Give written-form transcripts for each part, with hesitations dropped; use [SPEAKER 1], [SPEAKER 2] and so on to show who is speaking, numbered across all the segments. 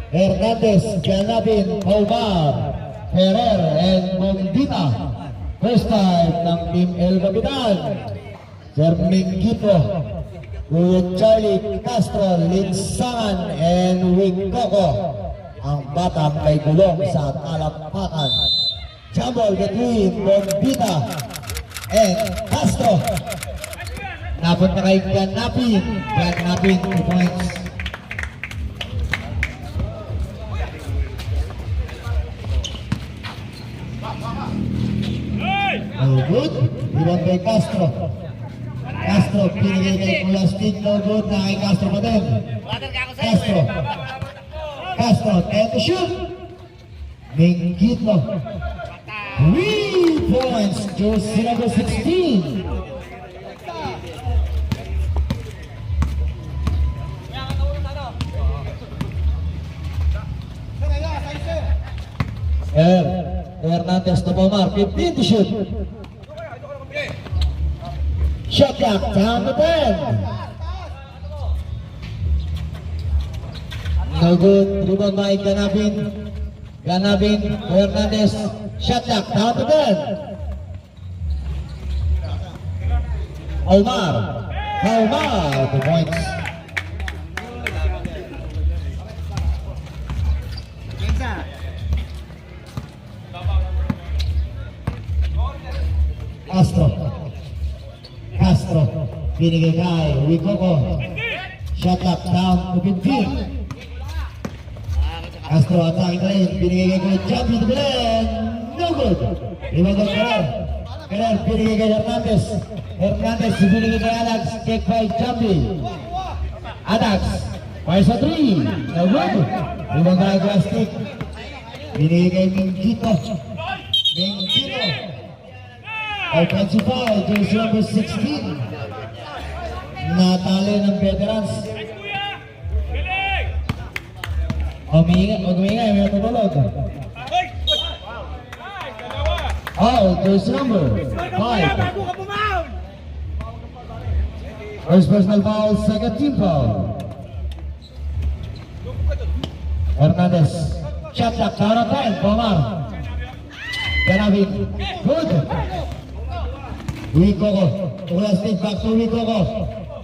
[SPEAKER 1] Hernandez, Ganabin, Omar, Ferrer, and Mondita. First time ng Team El Capitan. Sir Mingito, Kuya Charlie Castro, Linsangan, and Wikoko. Ang batang may gulong sa talampakan. Jumble between Mondita and Castro. Napunta kay Ganapin. Ganapin, 2 points. No good. Ibang kay Castro. Castro, pinigay kay Kulastig. No good. Na kay Castro pa din. Castro. Castro, and to shoot. Mingito. 3 points. Jersey number 16. Hernandez to Omar, 15 to shoot. Shot clock down to 10. No good. Rebound by Ganabin. Ganabin, Hernandez. Shot clock down to 10. Omar. Omar, 2 points. Castro, binigay kay Wikoko. Shot clock down to 15. Castro attacking the lane, binigay kay Jumpy to Belen. No good. Rebound of Ferrer. Ferrer, binigay kay Hernandez. Hernandez, binigay kay Adax. Kick by Jumpy. Adax, fires a 3. No good. Rebound kay Plastic. Binigay kay Mingito. Mingito. Offensive foul, jersey number 16. Natali ng veterans. Umingay, may tutulog. Foul, jersey number 5. First personal foul, second team foul. Hernandez. Shot clock, down on 10. Omar. Ganabin. Good. Wikoko. Plastic back to Wikoko.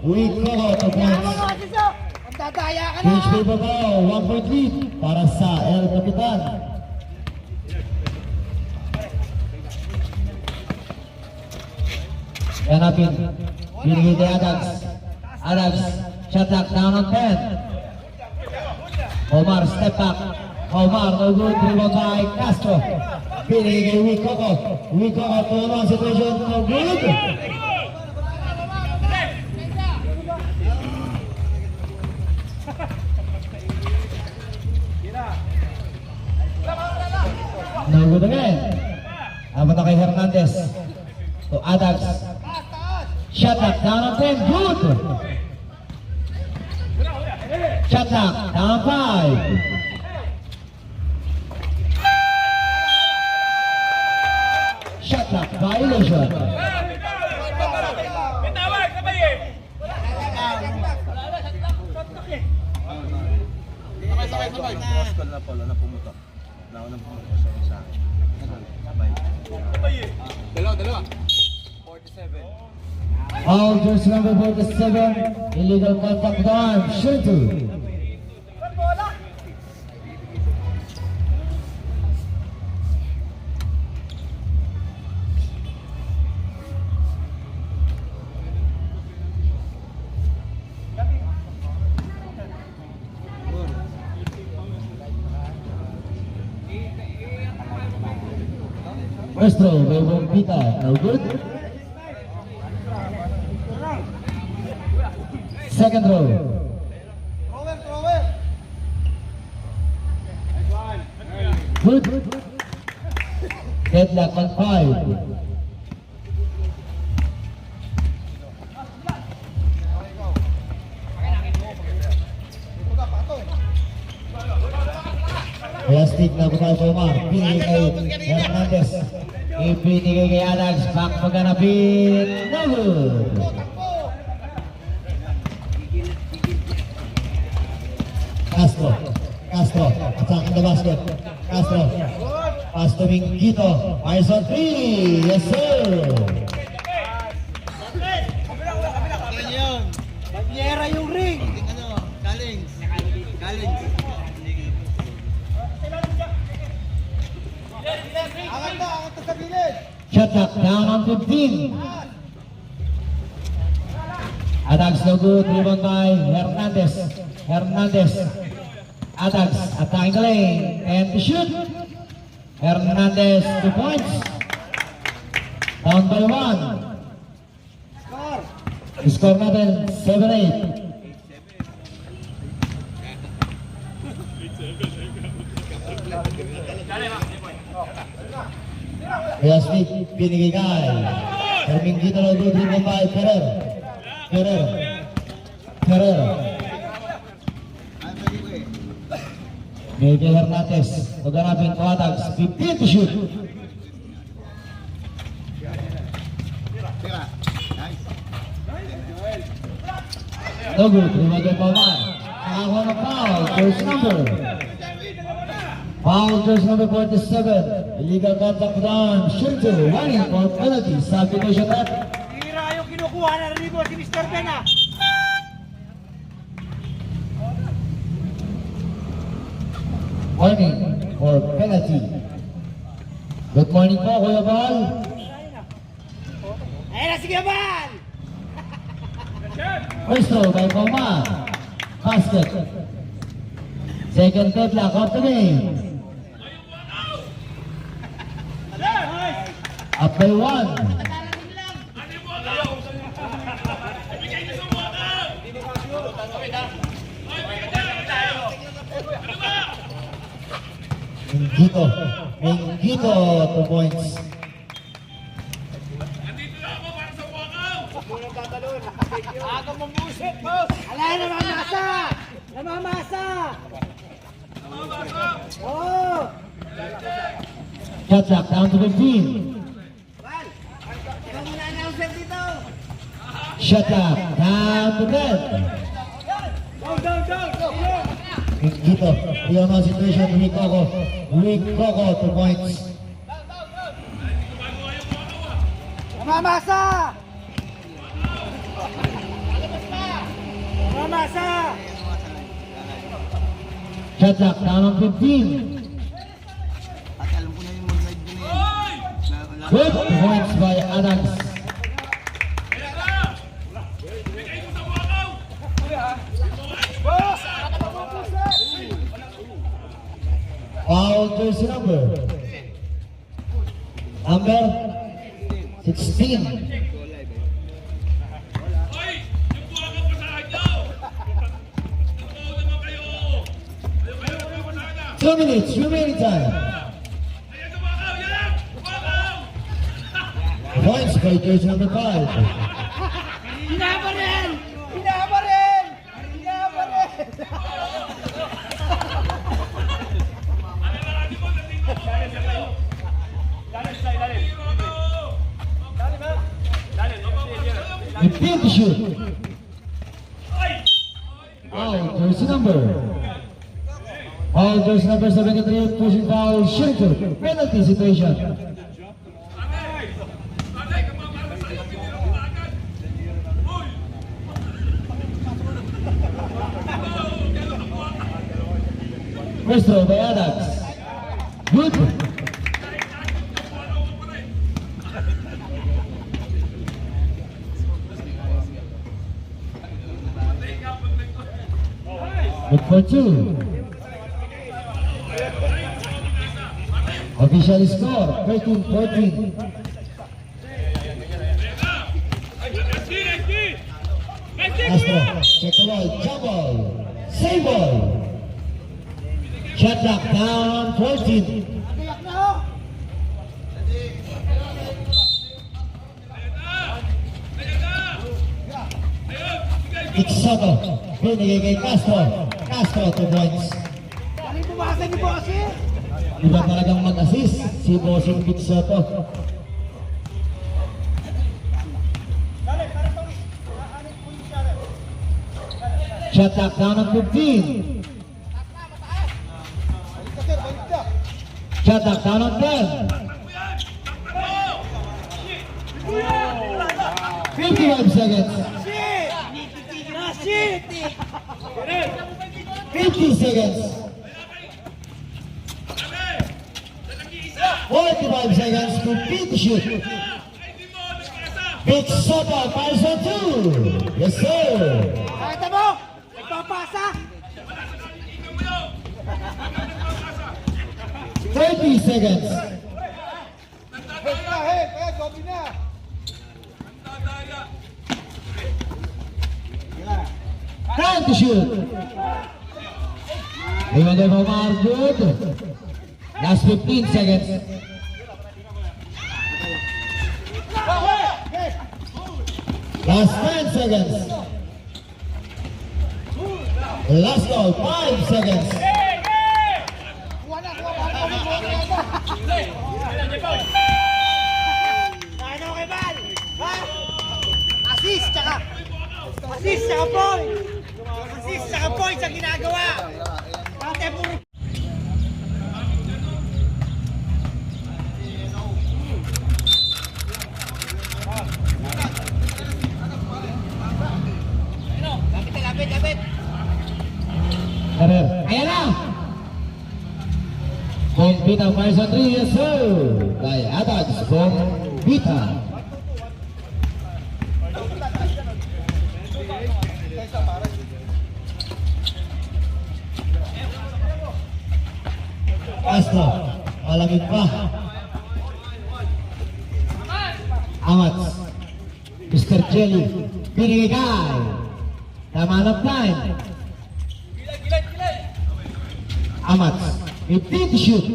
[SPEAKER 1] Wikoko, 2 points. Pinch paper ball, 1 point lead para sa El Capitan. Ganapin. Binigay kay Adax. Adax. Shot clock, down on 10. Omar, step back. Omar, no good. Rebound by Castro. Binigay kay Wikoko. Wikoko, tulong situation, no good. No good again. Abot na kay Hernandez. To Adax. Shot clock, down on 10. Good. Shot clock, down on 5. Shot clock, violation.
[SPEAKER 2] Sabay. Pascal na pala na pumutok. Naunang pumutok sa isa. Sabay. Dalawa. 47.
[SPEAKER 1] Foul, jersey number 47. Illegal contact with arm. Shoot. First throw, by Bombita, no good. Second throw. Good. Deadlock on 5. Plastic na bukal sa Omar. Pinigay kay Hernandez. Ipinigay kay Adax. Back pagganapin. No good. Castro. Castro. Attacking the basket. Castro. Pass to Minguito. Fires on three. Yes, sir.
[SPEAKER 3] Banyera yung ring. Galing. Angat to sa gilid.
[SPEAKER 1] Shot clock down on 15. Adags no good. Rebound by Hernandez. Adags attacking the lane. And to shoot. Hernandez 2 points. Down by 1. Score natin 7-8. Kaya Smith, pinigay kay Herming Gito na good rebound by Ferrer. Miguel Hernandez, maghanapin ko Adags, 15 to shoot. No good, rebound by Palmar. Nakakuha ng foul, first number. Foul jersey number 47. Illegal contact down. Shooter running for penalty. Substitution ref.
[SPEAKER 3] Tira yung kinukuha na rebound si Mr. Ben ah.
[SPEAKER 1] Warning for penalty. Good morning po, Kuya Bal.
[SPEAKER 3] Ayun na, sige man!
[SPEAKER 1] First throw by Palma. Basket. Second deadlock of the game. Up by 1. Minguito, 2 points.
[SPEAKER 3] Ako mamusit, boss! Alay, namamasa! Oh!
[SPEAKER 1] Shot clock down to 15.
[SPEAKER 3] Ikaw muna announcer dito!
[SPEAKER 1] Shot clock down to 10. Minguito, yung mga situation, weak Coco, 2 points.
[SPEAKER 3] Namamasa! Namamasa!
[SPEAKER 1] Shot clock down on 15.
[SPEAKER 3] At alam ko na yung mag-live din eh.
[SPEAKER 1] Good points by Adams. Foul jersey number 16. Two minutes remaining time. Points by jersey number 5.
[SPEAKER 3] Hinaba rin!
[SPEAKER 1] Fifteen to shoot. Foul jersey number. Foul jersey number 73, pushing foul, shooter, penalty situation. First throw by Adax. Good. Good for 2. Official score 13-14. Astro, check the ball, jump ball, save ball. Shot clock down 14. Soto, binigay kay Castro. Castro 2 points.
[SPEAKER 3] Galing bumasa ni Bossy!
[SPEAKER 1] Iba talagang mag-assist si Bossing Big Soto. Shot clock down on 15. Shot clock down on 10. 55 seconds. 50 seconds. 45 seconds to beat the shoot. Big Soto, Parson 2. Yes, sir.
[SPEAKER 4] Kaya mo! Nagpapasa!
[SPEAKER 1] 30 seconds. Time to shoot. Rebound by Omar, good. Last 15 seconds. Last 10 seconds. Last call, 5 seconds.
[SPEAKER 4] Ano kay Val? Ha? Assist tsaka point! Assist tsaka point sa ginagawa! Pate po! Lapit!
[SPEAKER 1] Karir. Ayan na! Bombita Parson 3, yes sir! By Atags, Bombita. Castro, malamig pa. Amat. Mr. Jelly, binigay. Tama ng time. Amat, 15 to shoot.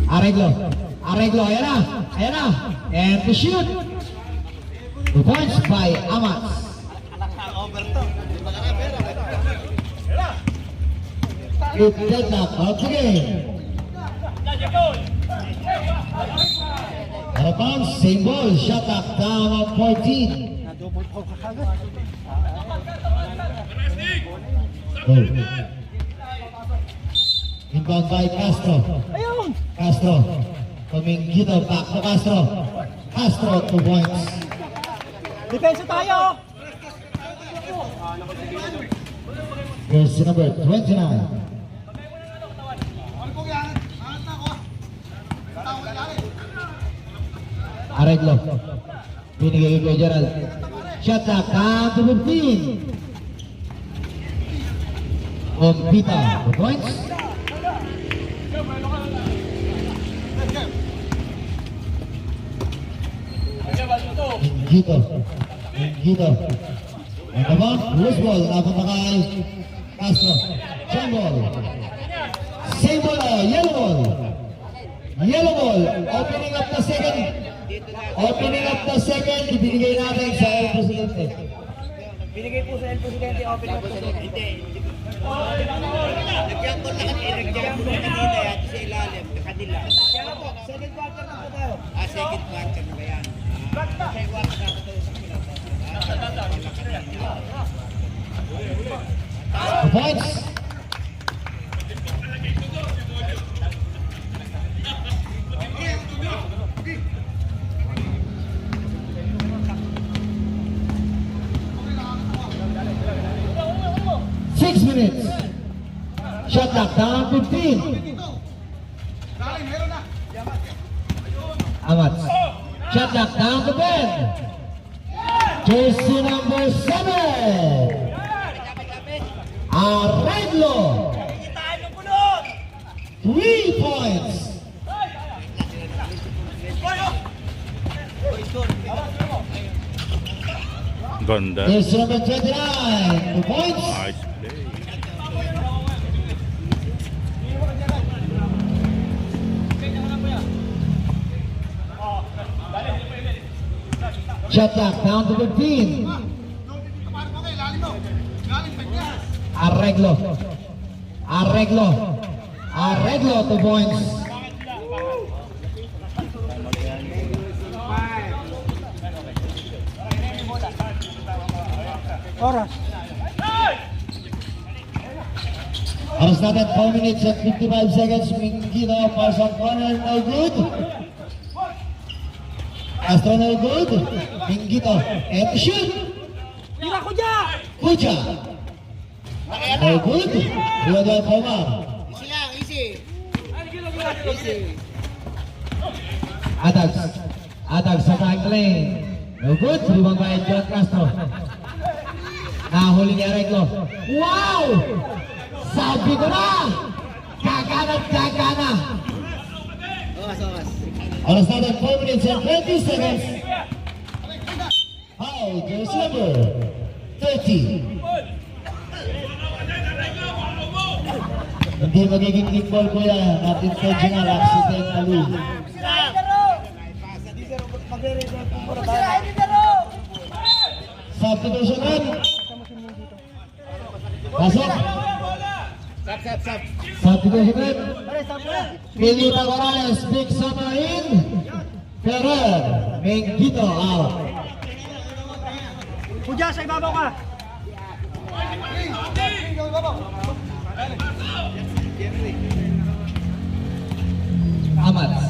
[SPEAKER 1] Arreglo, ayan na. And to shoot. 2 points by Amat. It did not out the game. Harapan, same ball, shot clock down on 14. Oh. Inbound by Castro. Castro. Coming dito, back to Castro. Castro, 2 points.
[SPEAKER 4] Depensa tayo!
[SPEAKER 1] Jersey number 29. Arreglo. Binigay kay Gerald. Shot clock down to 15. Bombita, 2 points. Ingito. Ang kabang, loose ball, laban na kay Castro. Jump ball. Same ball, yellow ball. Yellow ball, opening up the second. Ibinigay natin sa El Presidente.
[SPEAKER 4] Binigay po sa El Presidente, open up po sa hindi. Nagkiyang ko lang kanina yan sa ilalim, kanila. Kaya po, second quarter na po tayo. Second quarter na ba yan? Second quarter na po tayo sa pinaka.
[SPEAKER 1] 2 points. Minutes. Shot clock down 15. Amat. Shot clock down to 10. Jersey number 7. Arreglo. 3 points.
[SPEAKER 5] Ganda.
[SPEAKER 1] Jersey number 29. 2 points.
[SPEAKER 5] Nice play.
[SPEAKER 1] Shot clock down to 15. Arreglo. 2 points.
[SPEAKER 4] Oras.
[SPEAKER 1] Oras natin 4 minutes and 55 seconds. Mingito, Parson corner, no good. Castro, no good. Mingito, and shoot.
[SPEAKER 5] Tira ko dyan!
[SPEAKER 1] Pucha. No good. Iwadwan Pomar.
[SPEAKER 4] Easy lang, easy. Easy.
[SPEAKER 1] Atags sa back lane. No good. Rebound by John Castro. Nahuli ni Areglo. Wow! Sabi ko na! Gagana!
[SPEAKER 4] Oras.
[SPEAKER 1] Oras natin 4 minutes and 20 seconds. Foul, jersey number 30. Hindi magiging kickball ko yan. Not intentional, accidentally. Substitution run. Pasok.
[SPEAKER 4] Sap.
[SPEAKER 1] Substitution run. Pilita Morales, big summer in. Ferrer, Mengito out.
[SPEAKER 5] Kudya, sa ibabaw ka!
[SPEAKER 1] Amats.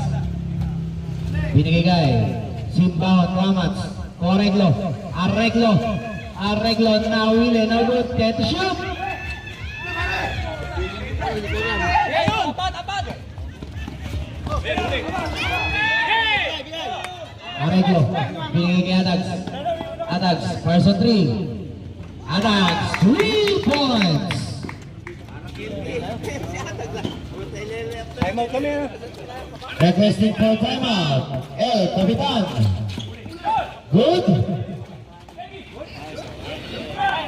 [SPEAKER 1] Binigay Simbaon, Amats. Arreglo, nawili, no good. Get to shoot. Arreglo, binigay Adags, person 3. Adags, 3 points.
[SPEAKER 5] Time out kami.
[SPEAKER 1] Requesting for timeout. El Capitan. Good.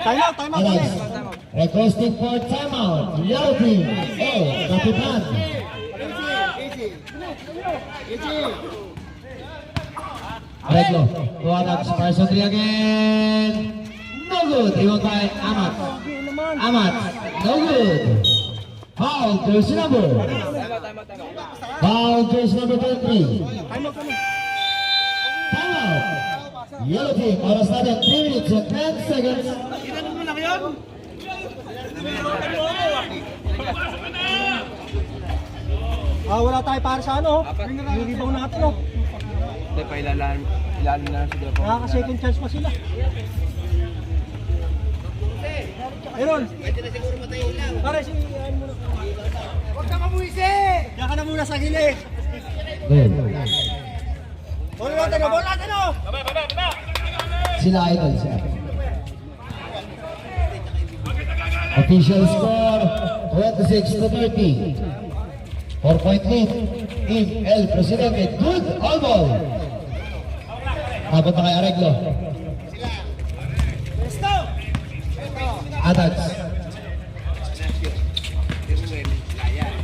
[SPEAKER 5] Time out kami.
[SPEAKER 1] Adags. Requesting for timeout. Yellow team. El Capitan. Arreglo. To Adags, person 3 again. No good. Rebound by Amat, no good. Foul, jersey number. Foul, jersey number 23.
[SPEAKER 5] Time out kami.
[SPEAKER 1] Timeout. Yellow team, oras natin 3 minutes and 10 seconds.
[SPEAKER 4] Ilan mo lang yun?
[SPEAKER 5] Wala tayo para sa ano. Yung rebound natin, no?
[SPEAKER 2] Hindi pa ilalim na sa Depo.
[SPEAKER 5] Nakaka-second chance pa sila. Meron.
[SPEAKER 4] Pwede na siguro matayo lang.
[SPEAKER 5] Pare, ano muna. Huwag ka mabuisi! Diyan ka na muna sa gilid.
[SPEAKER 1] Good.
[SPEAKER 5] Bola natin, no?
[SPEAKER 1] Sila idol siya. Official score 26-30. 4-point lead. Team El Presidente. Good all ball. Abot na kay Arreglo. Adags.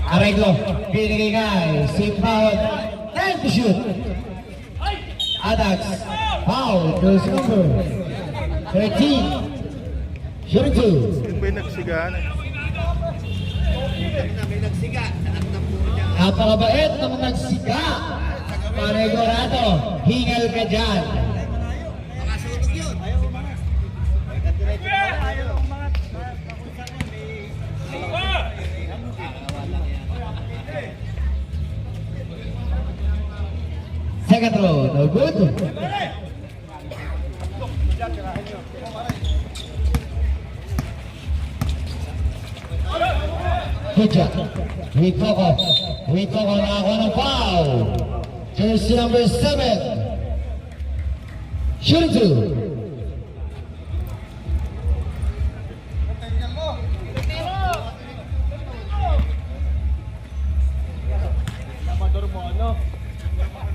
[SPEAKER 1] Arreglo. Binigay kay Simbaon. Time to shoot. Adags. Foul. Jersey number 13. Shooting 2.
[SPEAKER 3] May nagsigaan eh.
[SPEAKER 4] May nagsiga. Sanat na puro dyan.
[SPEAKER 1] Napakabait ng nagsiga. Paregorado. Hingal ka dyan.
[SPEAKER 4] Makasunog yun.
[SPEAKER 1] Second row. No good. Good job. Witoko nakakuha ng foul. Jersey number 7. Shooting 2.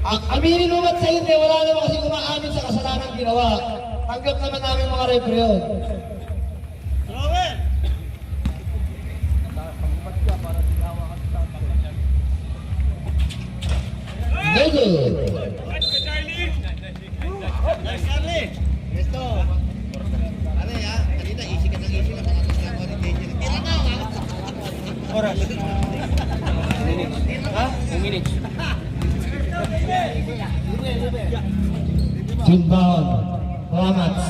[SPEAKER 1] Aminin mo ba't sa hindi? Wala naman kasi umaamin sa kasalanan ginawa. Tanggap naman namin mga referee yun. No good.
[SPEAKER 4] Resto. Ano ya? Kanina easy ka ng easy na makakasama ko ni Danger. Tira na.
[SPEAKER 5] Oras. Ha? 2 minutes.
[SPEAKER 1] Simbaon. Ramats.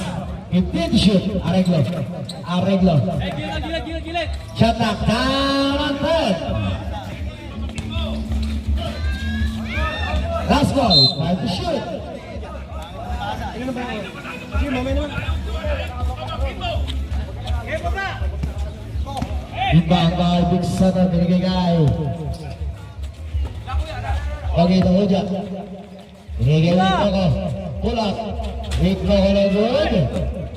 [SPEAKER 1] 15 to shoot. Arreglo.
[SPEAKER 5] Gilid.
[SPEAKER 1] Shot clock. Time Last ball, 5 to shoot. Imbang ball, big seven, binigay kay Pagito Uja. Binigay Rico ko. Pulak. Rico ko na good.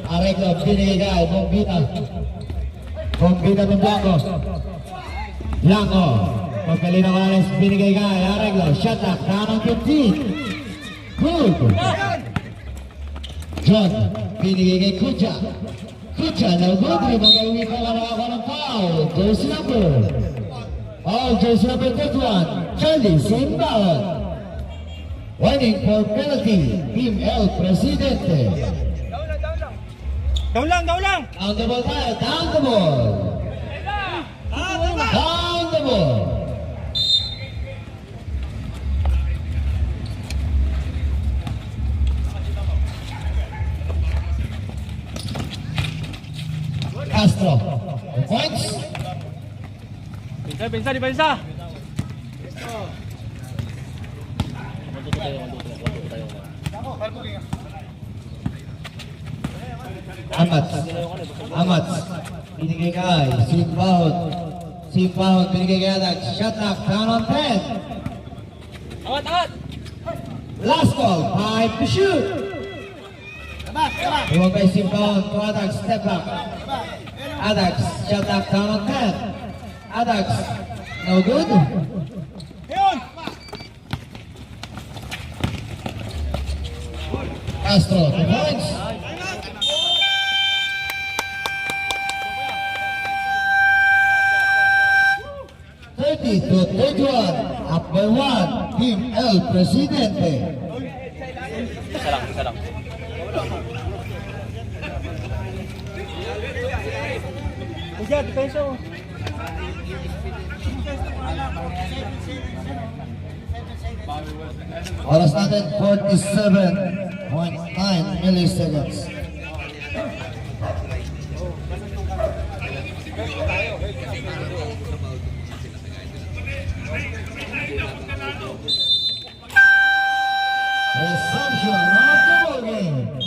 [SPEAKER 1] Areglo, binigay kay Bombita. Bombita ng Blanco. Blanco. Pagkalina ko alas, binigay kay Areglo. Shot up, down on 15. Good. John, binigay kay Kucha. Kucha, no good. Magawin ko na ako ng foul. Jersey number. All jersey number 31. Charlie Simbaon. Winning for penalty. Team El Presidente.
[SPEAKER 5] Down lang, down lang.
[SPEAKER 1] Down the ball tayo. Down the ball. Down the ball. Castro. The points.
[SPEAKER 5] Pensa, di pensa.
[SPEAKER 1] Amats. Binigay kay Simbahon. Simbahon binigay kay Adag. Shot knock down on 10.
[SPEAKER 5] Awat.
[SPEAKER 1] Last ball, 5 to shoot. Iwan kay Simbahon to Adag, step back. Adag, shot knock down on 10. Adag, no good.
[SPEAKER 5] Yun.
[SPEAKER 1] Castro, the points. To 31, up by 1, Team El Presidente.
[SPEAKER 2] Isa lang.
[SPEAKER 5] Uja, depensa.
[SPEAKER 1] Oras natin 47.9 milliseconds. Resumption of the ball game.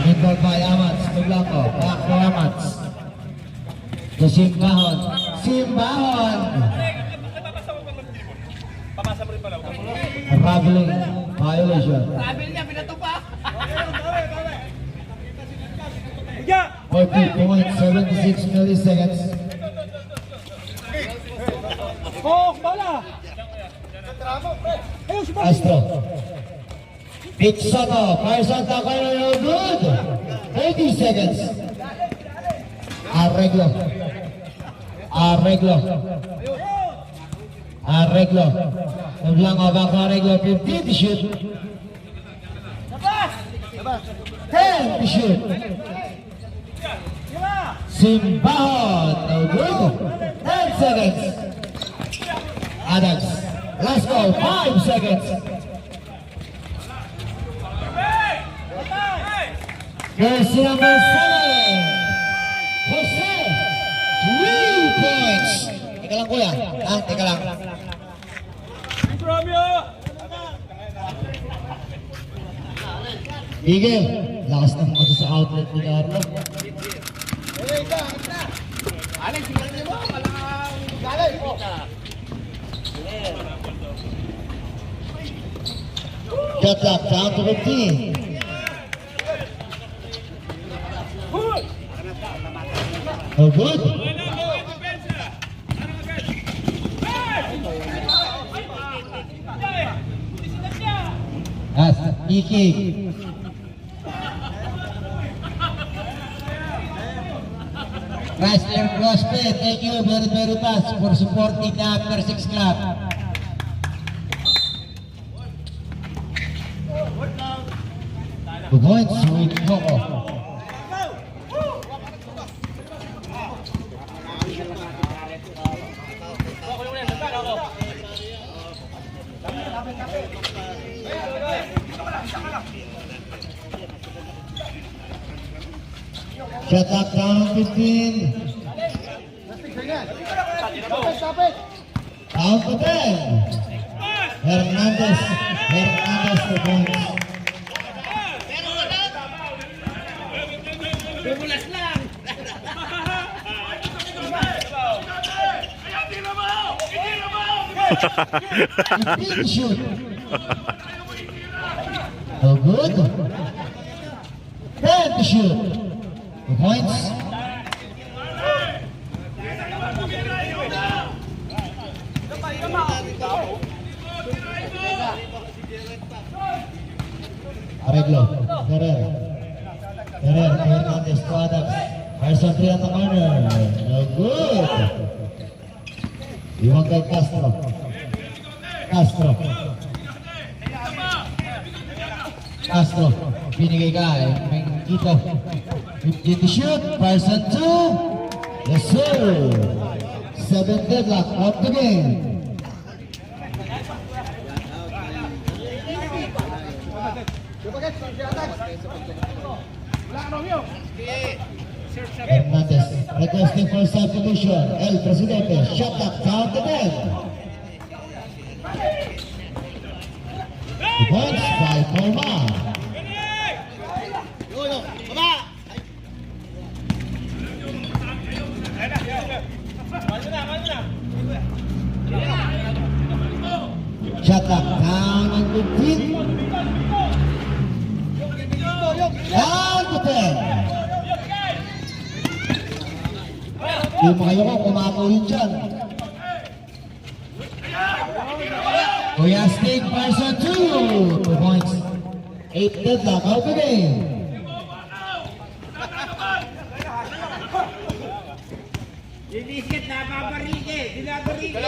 [SPEAKER 1] Inball by Amats to Blanco. Back to Amats. To Simbahon. Simbahon. Traveling violation.
[SPEAKER 5] Uja.
[SPEAKER 1] 40.76 milliseconds.
[SPEAKER 5] Oh, bola. Ayun, si Bobby.
[SPEAKER 1] Astro. Big Soto. Carson Tacoy, no good. 30 seconds. Arreglo. Blanco back to Arreglo. 15 to shoot. 10 to shoot. Simbahon, no good. 10 seconds. Adams, last ball, 5 seconds. Jersey number 7, Jose, 3 points. Teka lang kuya, teka lang. Igel, lakas ng mga sa outlet ni Carlo. Shot clock down to 15. Oh, good. That's Iki. Wrestler Prospect, thank you very much for supporting the After 6 Club. Good points with Coco. Shot clock down on 15. Down to 10. Hernandez the points.
[SPEAKER 4] Bumulas lang.
[SPEAKER 1] Big shoot. No good. 10 to shoot. 2 points. Arreglo. Ferrer, Hernandez to Adams. Carson 3 on the corner. No good. Iwan kay Castro. Castro. Binigay ka. Mengito. 15 to shoot. Carson 2. Yes sir. 7 deadlock. Out the game. Hernandez requesting for substitution. El Presidente shot up down the bed. Points by Colma. Shot up down on 15. Down to 10. Yung mga yoko, kumakuhin dyan. Kuya Stig, Parson 2. 2 points. 8 deadlock, out the game.
[SPEAKER 4] Lilisit na babarige. Dinabarige.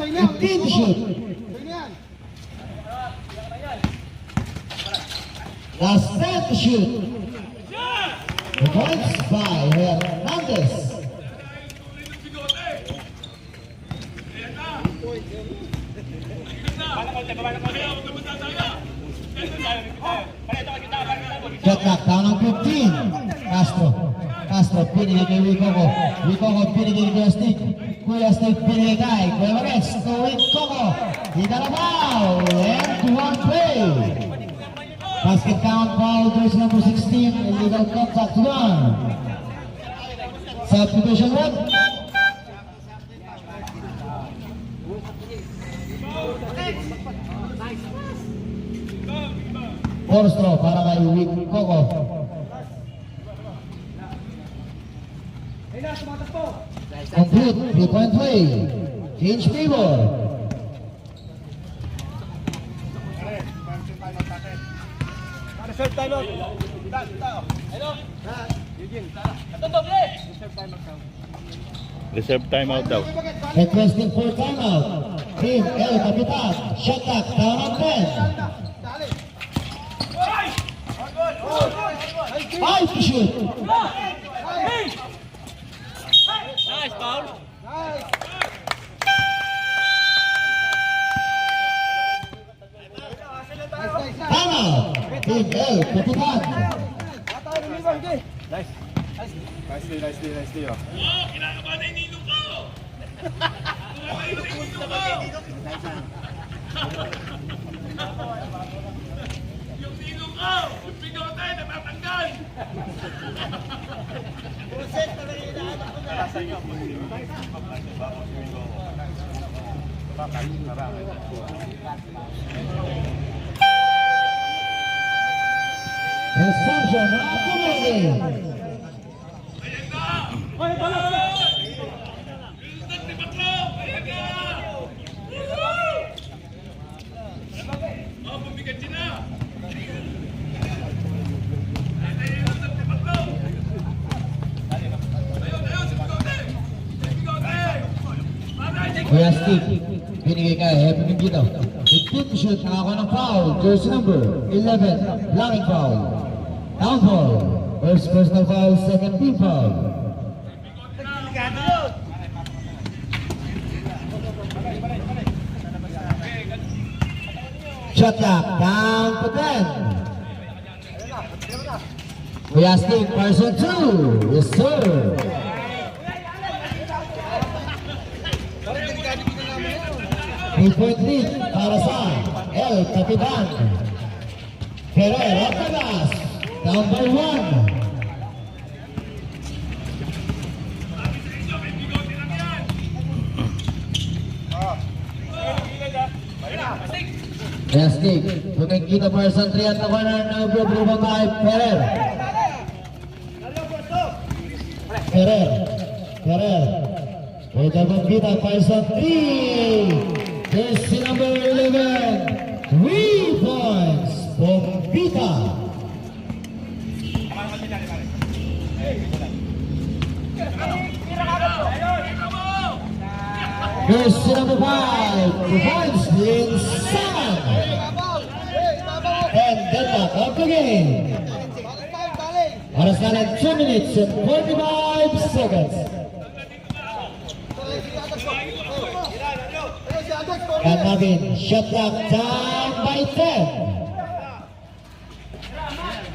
[SPEAKER 1] Fifteen to shoot. Last 10 to shoot. The points by Hernandez. Shot clock down on 15. Castro, pinigay kay Wikoko. Wikoko, pinigay kay Kuya Stig. Kuya Stig, pinigay kay Kuya Mares. To Wikoko. Hita na foul. And 2-1 play. Basket count foul, jersey number 16. Illegal contact 1. Substitution 1. Force throw para kay Wikoko. Complete, 3-point play. Change favor.
[SPEAKER 5] Reserve time out.
[SPEAKER 6] Reserve timeout daw.
[SPEAKER 1] Requesting for timeout. Team El Capitan. Shot clock down on 10. 5 to shoot.
[SPEAKER 5] Nice, Paul.
[SPEAKER 1] Timeout. Team El Capitan.
[SPEAKER 2] Nicely, oh.
[SPEAKER 1] Reception of the game. Kuya Steve, binigay kay Happy Mingito. 15 to shoot, nakakuha ng foul. Jersey number 11, blocking foul. Down foul. First personal foul, second team foul. Shot clock down to 10. We are still person 2. Yes, sir. 3-point lead para sa El Capitan. Ferrer Ortegas, down by 1. Restig, kumikita person 3 at the corner na blue kay Ferrer. Ferrer. Pwede kumikita person 3. Jersey number 11. 3 points. Bombita. Jersey number 5. 2 points. Inside. And Denmark of the game. Oras na rin 2 minutes and 45 seconds. And Navin, shot clock down by 10.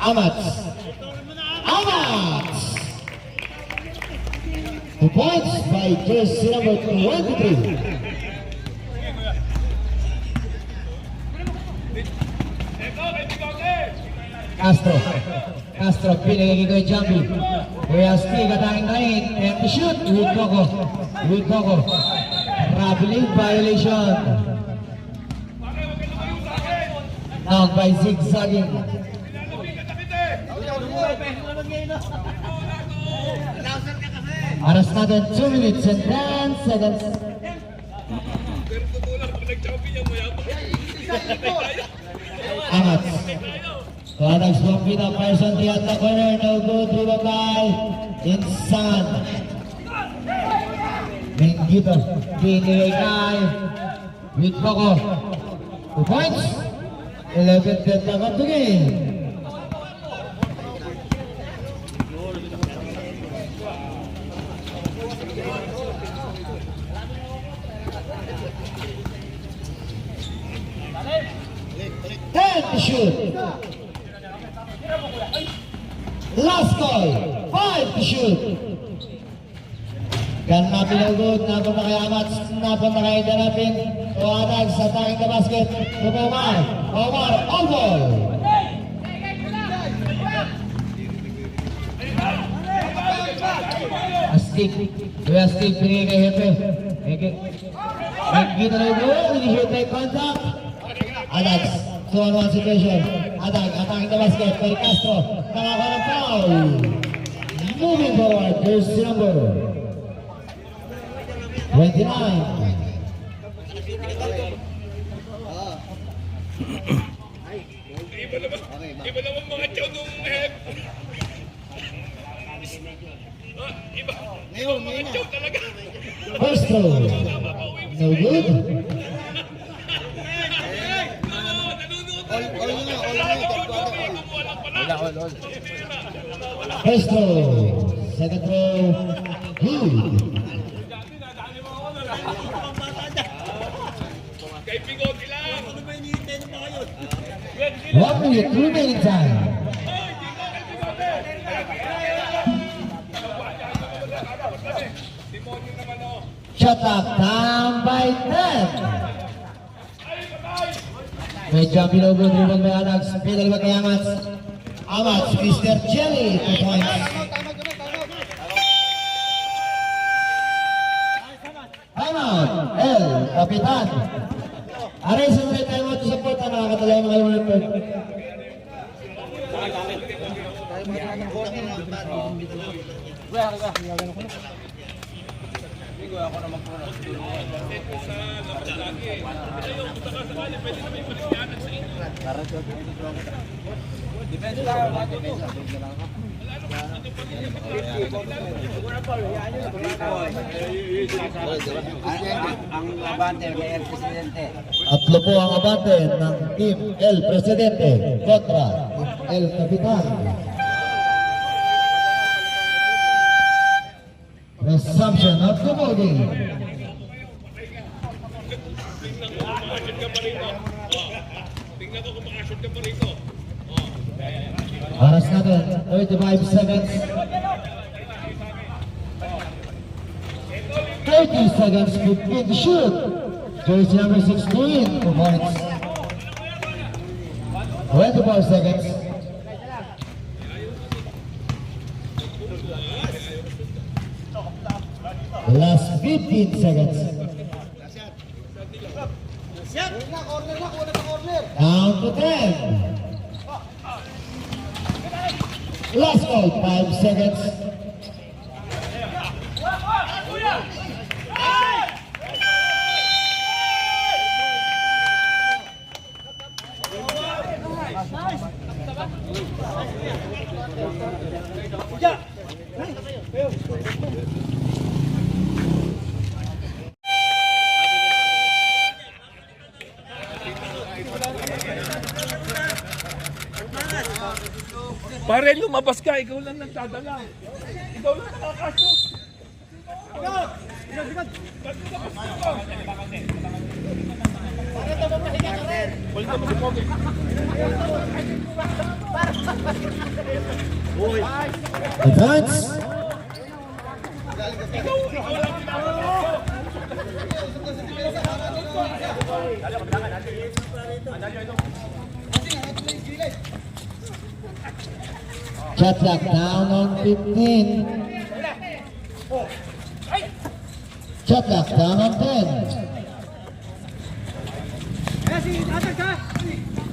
[SPEAKER 1] Amats. 2 points by jersey number 23. Castro, pinagiging ko yung jumpy. Kuya Stig, atangin kain. Empty shoot. With Coco. Traveling violation. Now by zigzagging. Aras natin 2 minutes and 10 seconds. Angat. Tuanag Bombita, person 3 at the corner. No good, dribble by Insan. Mengito, pinigay kay with Coco. 2 points. 11 10 na to game. To shoot. Last call. 5 to shoot. Ganda pinagod. Napon na kay Amats. Napon na kay Darapin. Tuanag sa taking na basket. Omar. All ball. Astig. Kuya Astig. Pinigay kay Hepe. Nagkita na yung goal. Initiate by contact. Adax. 2-on-1 situation. Attacking the basket by Castro. Nakakuha ng foul. Moving forward, jersey number 29.
[SPEAKER 5] Iba naman mga chow nung hep. Iba. Ngayon mga chow talaga.
[SPEAKER 1] First throw. No good. First throw. Second throw. Good.
[SPEAKER 5] Kay Bigote lang.
[SPEAKER 1] 1 minute remaining time. Shot clock down by 10. May jump in over dribble by Adax. Pinal ba kay Amats? Amats, Mr. Jelly, 2 points. Timeout, El Capitan. Aray, siyempre timeout sa support na nakakatalayan na kayo ng third.
[SPEAKER 4] Ang abante kay El Presidente.
[SPEAKER 1] Tatlo po ang abante ng Team El Presidente kontra El Capitan. Resumption of the ball game. Oras natin, 35 seconds. 30 seconds, 15 to shoot. Jersey number 16, 2 points. 24 seconds. Last 15 seconds. Count to 10. Last call, 5 seconds.
[SPEAKER 6] Pare, lumabas ka. Ikaw lang nagdadala. Ikaw lang nakakasok.
[SPEAKER 1] Advance. Shot clock down on 15. Shot clock down on 10.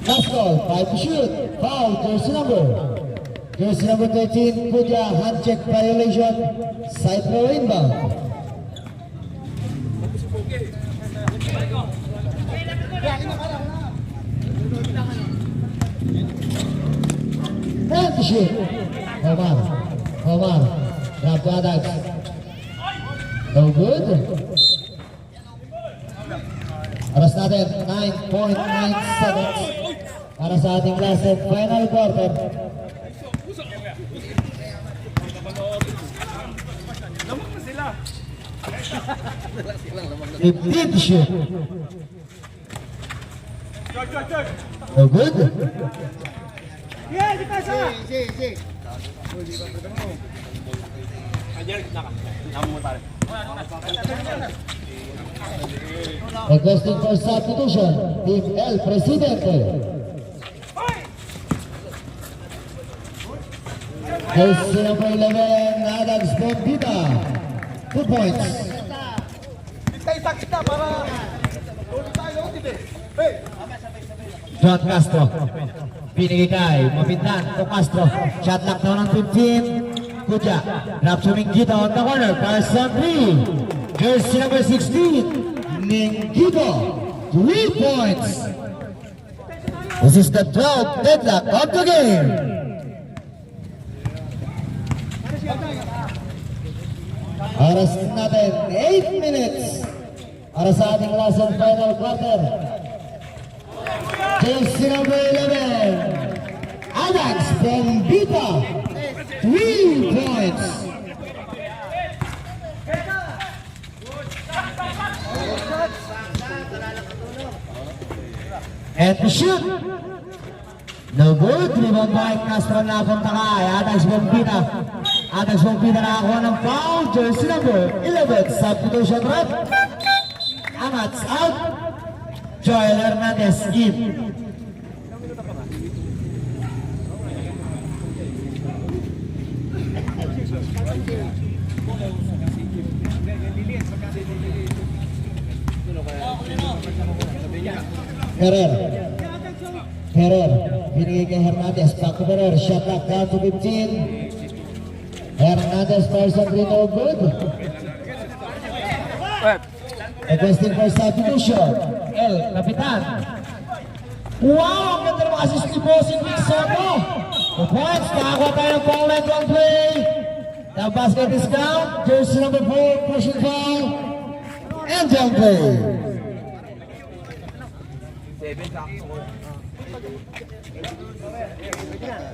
[SPEAKER 1] Last call, 5 to shoot. Foul, jersey number. Jersey number 13, Puja, hand check violation. Side throw inbound. And to shoot. Omar. Grab to Adax. No good. Oras natin, 9.9 seconds. Para sa ating last and final quarter.
[SPEAKER 6] Sila.
[SPEAKER 1] 15 to shoot. No good. Requesting for substitution, Team El Presidente. Jersey number 11, Adax Bombita. 2 points. John Castro. Pinigay, mapintan to Castro. Shot lock down on 15. Kuja. Drop to Mingito on the corner. Carson 3. Jersey number 16. Mingito. 3 points. This is the 12th deadlock of the game. Oras natin, 8 minutes. Para sa ating last and final quarter. Jersey number 11, Adax Bombita, 3 points. And to shoot. No good. Rebound by Castro na punta kay Adax Bombita. Adax Bombita nakakuha ng foul. Jersey number 11, substitution rep. Amats out. Joel Hernandez in. Ferrer, binigay kay Hernandez, back to Ferrer, shot clock down to 15. Hernandez person 3, no good. Requesting for substitution, El Capitan. Wow, ang ganda ng assist ni Bossing Vic Soto. 2 points, nakakuha tayo ng foul line on play. The basket is down, jersey number 4, pushing foul, and down play.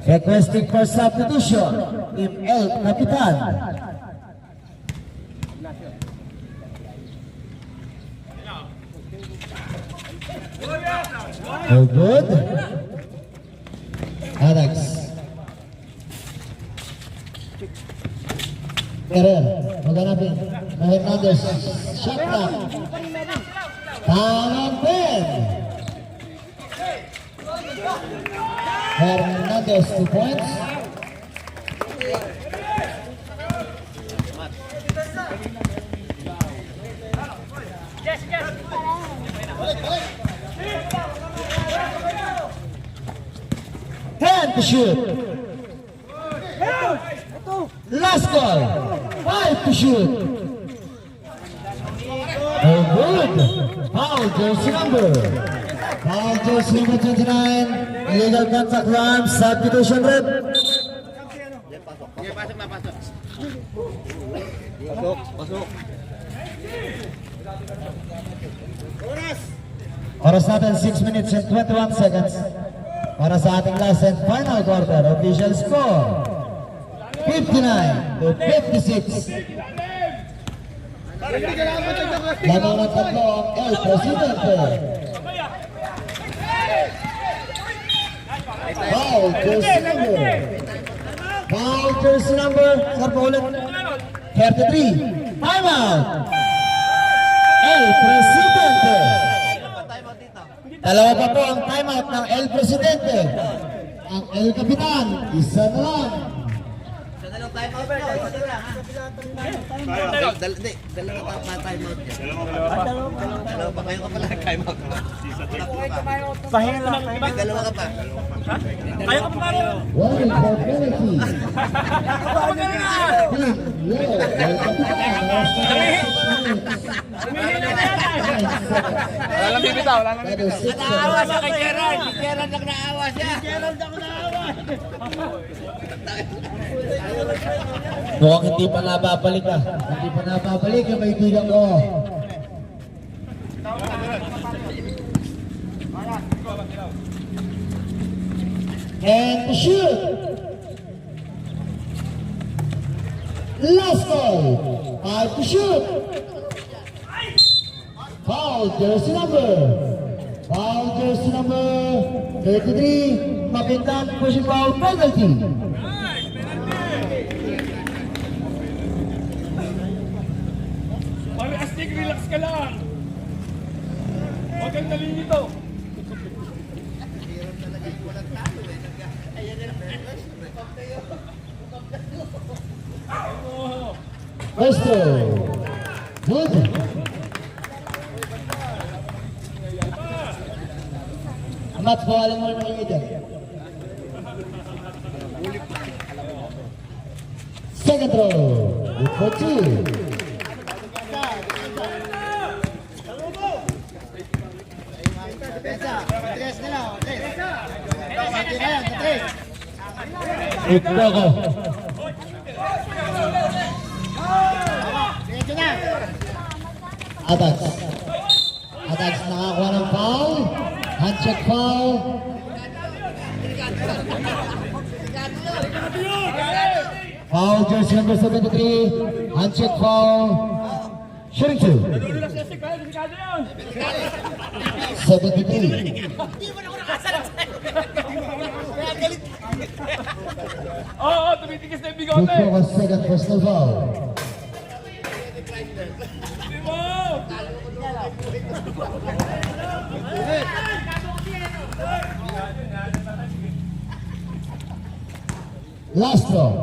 [SPEAKER 1] Requesting for substitution, Team El Capitan. No good. Alex. Keren, maghanapin. Hernandez, shot clock. Tangan pen. Hernandez, 2 points. Ten to shoot. Last call. 5 to shoot. Oh, good. Foul jersey number. Foul jersey number 29. Illegal contact crime. Substitution rep.
[SPEAKER 3] Pasok.
[SPEAKER 1] Oras natin 6 minutes and 21 seconds. Para sa ating last and final quarter. Official score 59 to 56. Lamang ng tatlo ang El Presidente. Foul jersey number. Foul jersey number. Sir po ulit. 33. Time out. El Presidente. Dalawa pa po ang time out ng El Presidente. Ang El Capitan, isa na lang.
[SPEAKER 3] Dalawa time out nyo. Isa lang ha. Dalawa pa time out nyo. Dalawa pa kayo ka pala time out.
[SPEAKER 5] Pahinga lang.
[SPEAKER 3] May dalawa ka pa.
[SPEAKER 5] Kayo ka pa rin.
[SPEAKER 1] One for penalty. El
[SPEAKER 6] Wala lang bibitaw, wala lang.
[SPEAKER 4] Naawa siya kay Gerald. Si Gerald lang naawa siya. Gerald ako naawa.
[SPEAKER 1] Mukhang hindi pa nababalik ah. Hindi pa nababalik yung kaibigan ko. And shoot! Last call! 5 to shoot! Foul jersey number! Foul jersey number 33, Mapintan pushing foul penalty.
[SPEAKER 6] Pare Astig, relax ka lang. Huwag kang nalilito.
[SPEAKER 1] Westo! Good! Amat, bawalan mo naman yung ito. Second row, good for 2. Ipoko. Atax. Atax nakakuha ng foul. Handshake foul. Foul jersey number 73. Handshake foul. Shooting 2.
[SPEAKER 6] Relax na Astig, kaya delikado yun.
[SPEAKER 1] 73.
[SPEAKER 6] Oo, tumitigis na yung
[SPEAKER 1] Good
[SPEAKER 6] bigote.
[SPEAKER 1] for a second personal foul.
[SPEAKER 6] Hindi mo.
[SPEAKER 1] Last row.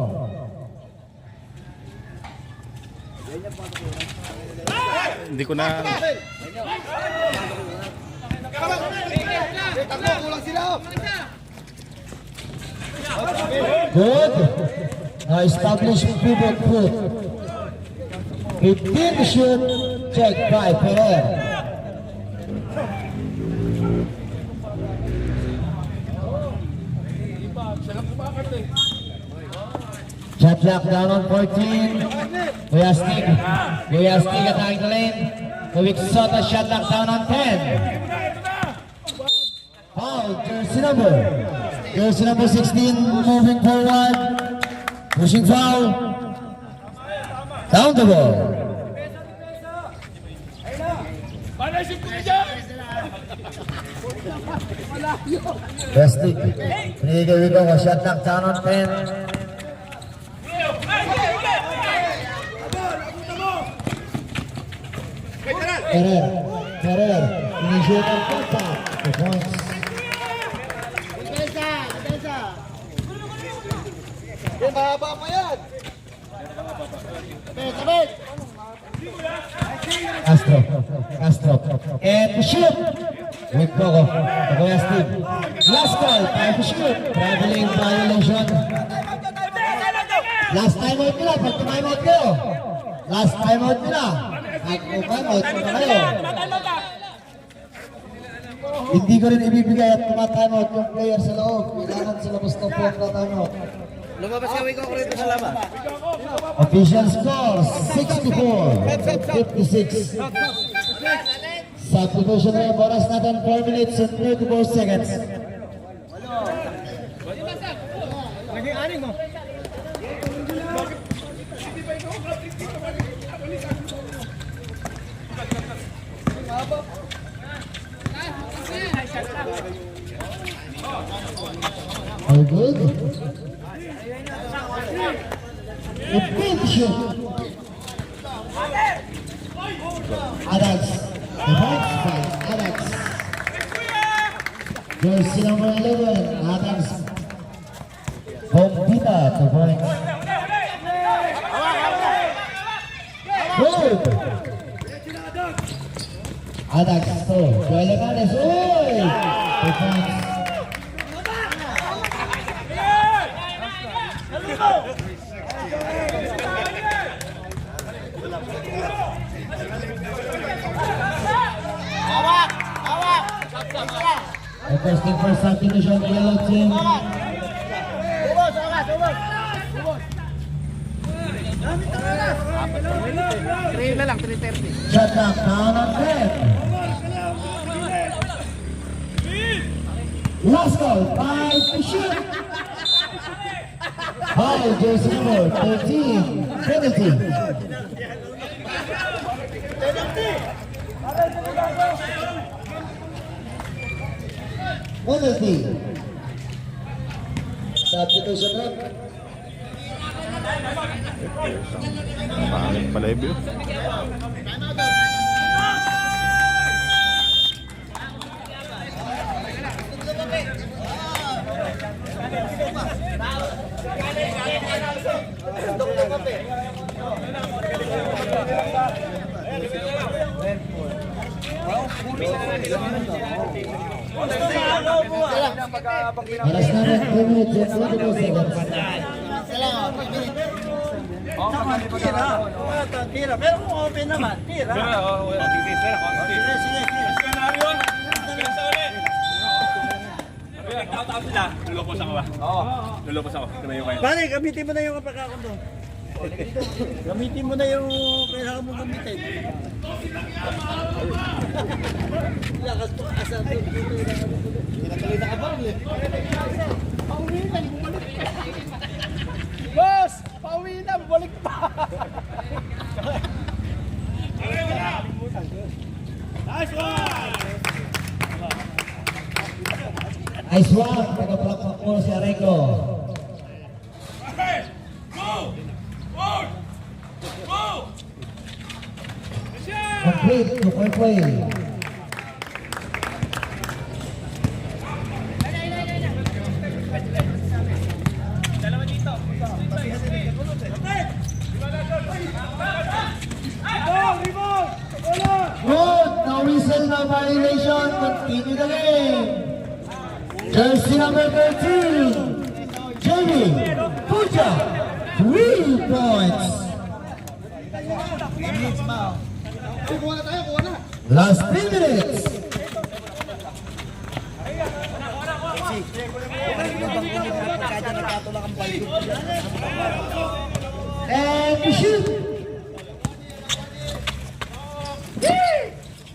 [SPEAKER 6] Hindi ko na...
[SPEAKER 1] Good. Established pivot foot. 15 to shoot. Check by Ferrer. Shot clock down on 14. Kuya Stig attacking the lane. Moving Soto, shot clock down on 10. Foul, jersey number 16, moving forward. Pushing foul. Down the ball.
[SPEAKER 6] Pare, naisip ko dyan!
[SPEAKER 1] Westig. Binigay Wigo ko. Shot knock down on pen. Ferrer. Initiate ang contact. 2 points.
[SPEAKER 5] Mahaba pa yan. Sabit.
[SPEAKER 1] Castro. And shoot. Wigo ko. Westig. Last call. Time to shoot. Traveling violation. Last time out nila. Pag time out kayo. Last time out nila. At kung time out na kayo. Hindi ko rin ibibigay at tumatime out yung player sa loob. Kailangan sila gusto po ang time out.
[SPEAKER 3] Lumabas ka, Wigo, ko rito sa labas.
[SPEAKER 1] Official score 64-56. Substitution rate oras natin 4 minutes and 34 seconds. All good. A big shot. Adams. The points by Adams. Jersey number 11. Adams. Bombita to points. Good. Adams to Joel Hernandez. Oy! 2 points. Requesting for substitution, yellow team. Shut down, down on net. Last call, 5 to shoot. Foul, jersey number 13, penalty. Penalty. Substitution rep.
[SPEAKER 2] Pangit pala yun.
[SPEAKER 1] Alas naman 2 minutes and 22 seconds.
[SPEAKER 5] Tira, pero kung open naman, tira.
[SPEAKER 6] Lulopos ako ba? Oo. Lulopos ako. Tumayo kayo.
[SPEAKER 5] Pare, gamitin mo na yung kapakakon doon. Gamitin mo na yung kailangan mong gamitin. Lakas to, asa to. Pinatuloy na kabang eh.
[SPEAKER 6] Boss! Pauwi na! Balik pa!
[SPEAKER 5] Nice one!
[SPEAKER 1] Nice one, nagapalakpak mo si Areco. Complete, 2-point play. Good, no whistle, no violation. Continue the game. Jersey number 13, Jamie Puja, 3 points. Last 3 minutes. And shoot.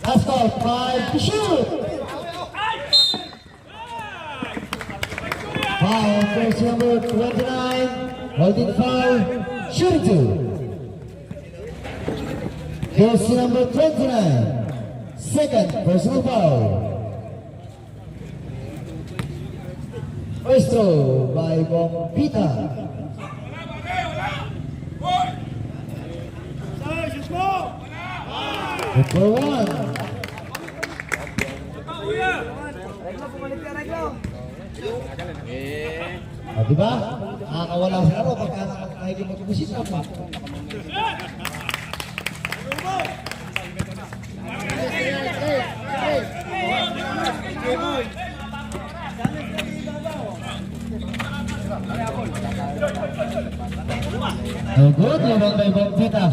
[SPEAKER 1] Last call, 5 to shoot. Foul, jersey number 29, holding foul, shooting 2. Jersey number 29, Second personal foul. First throw by Bombita. Number one. Diba? Nakakawala sa laro pagka nakikipag-busit ako. No good, lumang kay Bombita.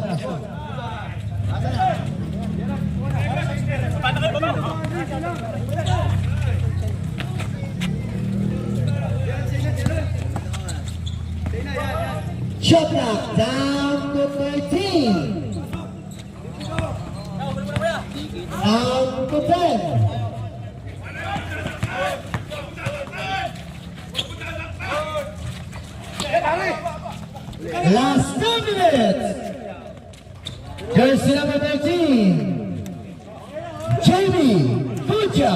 [SPEAKER 1] Shot clock down to 13. Down to 10. Last 2 minutes. Jersey number 13. Jamie Puja.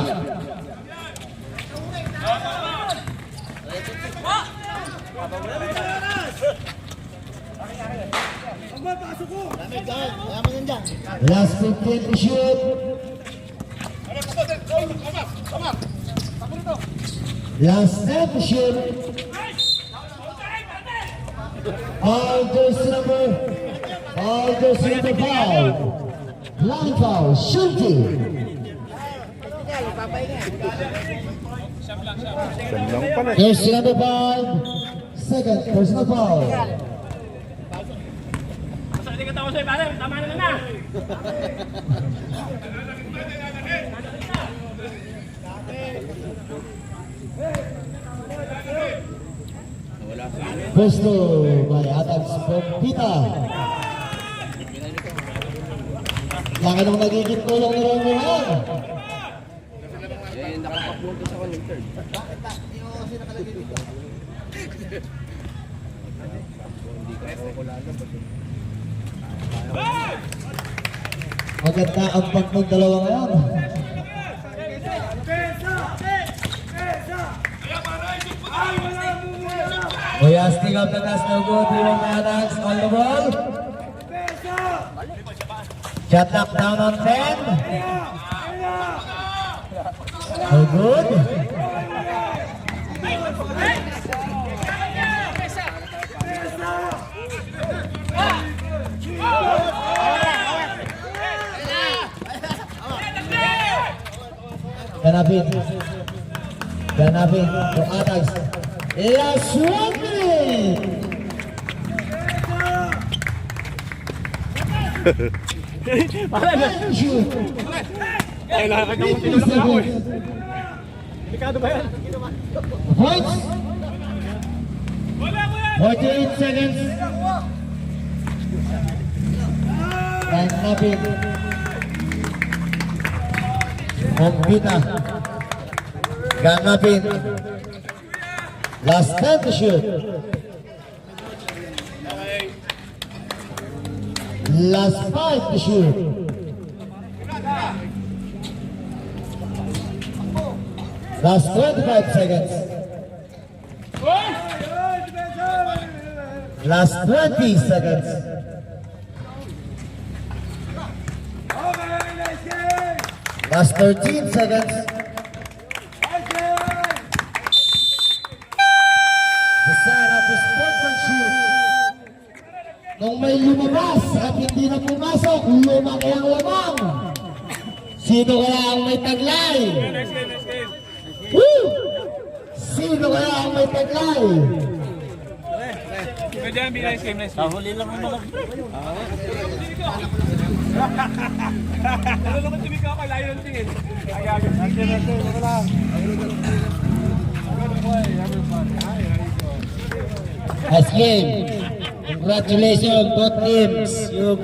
[SPEAKER 1] Last 15 to shoot. Last 10 to shoot. All jersey number 5. Line foul, shooting. Jersey number 5. Second personal foul.
[SPEAKER 6] Tama na na.
[SPEAKER 1] Puesto by Adams Bombita. Laki nung nagiging tulong ni Ron Moran.
[SPEAKER 2] Nakakapunto sa kanyang third.
[SPEAKER 1] Maganda ang pag dalawa ngayon. Oyasting up the pass, no good. Iwang Adams on the ball. Shot knock down on 10. No good. Ganapin to Adams. Last 1 minute. And shoot.
[SPEAKER 6] Ay, nakakita mo tinulak ako eh. Delikado ba yan?
[SPEAKER 1] Points. 48 seconds. Ganapin. Bombita. Ganapin. Last 10 to shoot. Last 5 to shoot. Last 25 seconds. Last 20 seconds. Last 13 seconds. The sign of the sportsmanship. Nung may lumabas at hindi na pumasok, lumaki ang lamang. Sino kaya ang may taglay? Woo! Sino kaya ang may taglay?
[SPEAKER 6] Pwede yan, be nice game, nice game. Huli lang ang malaki. Ano naman tumika ka, layo ng tingin. Agagod.
[SPEAKER 1] Nice game. Congratulations both teams. You